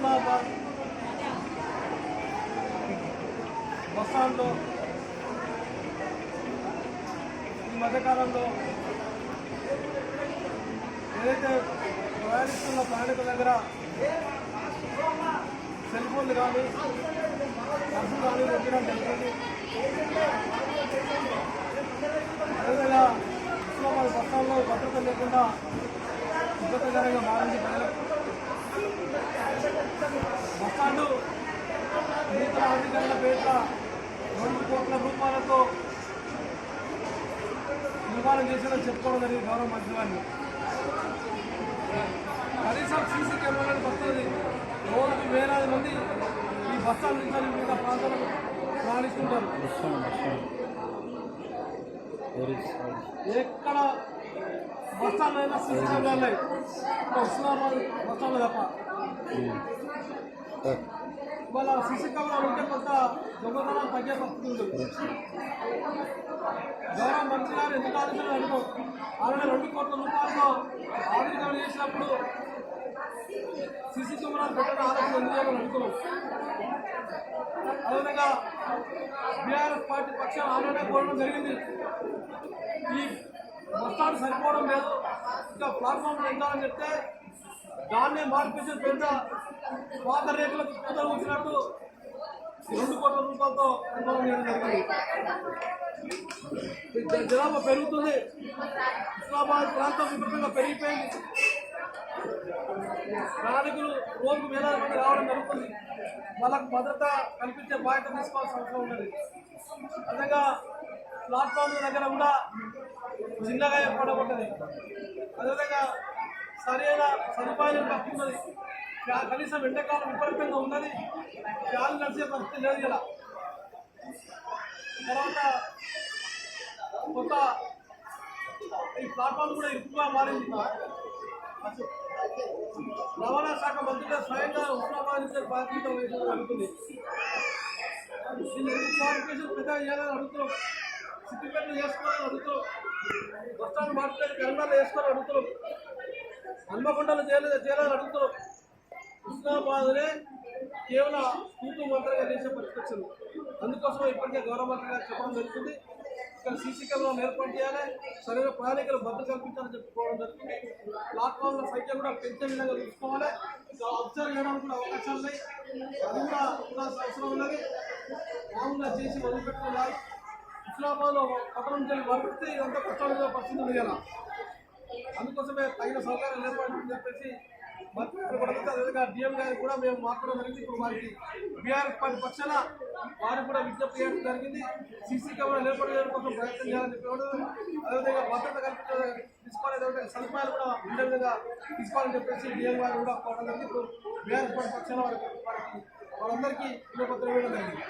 హుస్నాబాద్ బస్టాండ్లో ఈ మధ్యకాలంలో ఏదైతే ప్రయాణిస్తున్న ప్రయాణికుల దగ్గర సెల్ ఫోన్లు కానీ పర్సులు కానీ దొరకడం జరుగుతుంది. అదేవిధంగా హుస్నాబాద్ బస్టాండ్లో భద్రత లేకుండా ఇబ్బందికరంగా మారింది ప్రజలకు. బస్టాండు నూతన ఆర్థికరణ పేరిట 2 కోట్ల రూపాయలతో నిర్మాణం చేసేదని చెప్పుకోవడం జరిగింది గౌరవ మంత్రి గారిని. కనీసం సీసీ కెమెరాలు వస్తుంది. రోజుకు వేలాది మంది ఈ బస్టాండ్ నుంచి వివిధ ప్రాంతాలకు ప్రయాణిస్తుంటారు. ఎక్కడ బస్టాండ్ అయినా సీసీ కెమెరాలు హుస్నాబాద్ బస్టాండ్ తప్ప. ఇవాళ సీసీ కెమెరాలు ఉంటే కొంత దొంగతనం తగ్గే పరిస్థితి ఉంటుంది. గౌరవ మంత్రి గారు ఎందుకు ఆలోచన అనుకో ఆల్రెడీ 2 కోట్ల రూపాయలతో ఆధునీకరణ చేసినప్పుడు సీసీ కెమెరాలు పెట్టడం ఆలోచన ఎందుకు చేయాలని అనుకున్నాం. అదేవిధంగా బీఆర్ఎస్ పార్టీ పక్షాన్ని ఆల్రెడీ కోరడం జరిగింది. ఈ బస్టాండ్ సరిపోవడం లేదు, ఇంకా ప్లాట్ఫామ్లో ఉండాలని చెప్తే దాన్నే మార్పిచ్చిన పెద్ద పాత రేట్లకు కూతలు వచ్చినట్టు 2 కోట్ల రూపాయలతో నిర్మాణం చేయడం జరిగింది. జనాభా పెరుగుతుంది. హుస్నాబాద్ ప్రాంతం విపరీతంగా పెరిగిపోయింది. ప్రయాణికులు రోజుకు వేలాది మంది రావడం జరుగుతుంది. వాళ్ళకు భద్రత కల్పించే బాధ్యత తీసుకోవాల్సిన అవసరం ఉన్నది. అదేవిధంగా ప్లాట్ఫామ్ల దగ్గర కూడా చిన్నగా ఏర్పడబడ్డది. అదేవిధంగా సరైన సదుపాయాలు తక్కువ ఉన్నది. కనీసం ఎండాకాలం విపరీతంగా ఉన్నది. ఫ్యాన్లు నడిచే పరిస్థితి లేదు. ఇలా తర్వాత కొత్త ఈ ప్లాట్ఫామ్ కూడా ఎక్కువగా మారింది. రవాణా శాఖ మంత్రిగా స్వయంగా హుస్నాబాద్ నుంచి బాధ్యత వహించడం జరుగుతుంది. దీన్ని క్వాలిఫికేషన్ పెద్దగా చేయాలని అడుగుతున్నాం. సిద్దిపేటలో చేసుకోవాలని అడుగుతున్నాం. బస్టాండ్ మార్కెట్ కరీంనగర్లో చేసుకోవాలని అడుగుతున్నాం. హన్మకొండలో చేయాలని అడుగుతున్నాం. హుస్నాబాద్నే కేవలం తూతు మంత్రిగా చేసే పరిస్థితి వచ్చింది. అందుకోసం ఇప్పటికే గౌరవ మంత్రి గారు చెప్పడం జరుగుతుంది. ఇక్కడ సీసీ కెమెరాలు ఏర్పాటు చేయాలి, సరైన ప్రయాణికులు భద్రత కల్పించాలని చెప్పుకోవడం జరుగుతుంది. ప్లాట్ఫామ్ల సంఖ్య కూడా పెంచే విధంగా చూసుకోవాలి. అబ్జర్వ్ చేయడానికి కూడా అవకాశాలు ఉన్నాయి. అది కూడా ఉండాల్సిన అవసరం ఉన్నది. మామూలుగా చేసి వదిలిపెట్టుకోవాలి. హుస్నాబాద్లో పట్టణం నుంచి వరకు ఇదంతా కష్టమైన పరిస్థితి ఉంది కదా. అందుకోసమే తగిన సౌకర్యాలు ఏర్పాటు చెప్పేసి మంత్రి గారు కూడా అదేవిధంగా డిఎం గారికి కూడా మేము మాట్లాడడం జరిగింది. ఇప్పుడు వారికి బీఆర్ఎస్ పార్టీ పక్షాన వారికి కూడా విజ్ఞప్తి చేయడం జరిగింది. సీసీ కెమెరాలు ఏర్పాటు చేయడం కోసం ప్రయత్నం చేయాలని చెప్పి, అదేవిధంగా భద్రత కల్పించే తీసుకోవాలి, అదేవిధంగా సదుపాయాలు కూడా ఉండే విధంగా తీసుకోవాలని చెప్పేసి డిఎం గారు కూడా కోరడం జరిగింది. ఇప్పుడు బీఆర్ఎస్ పార్టీ పక్షాన వాళ్ళందరికీ వినపత్రం ఇవ్వడం జరిగింది.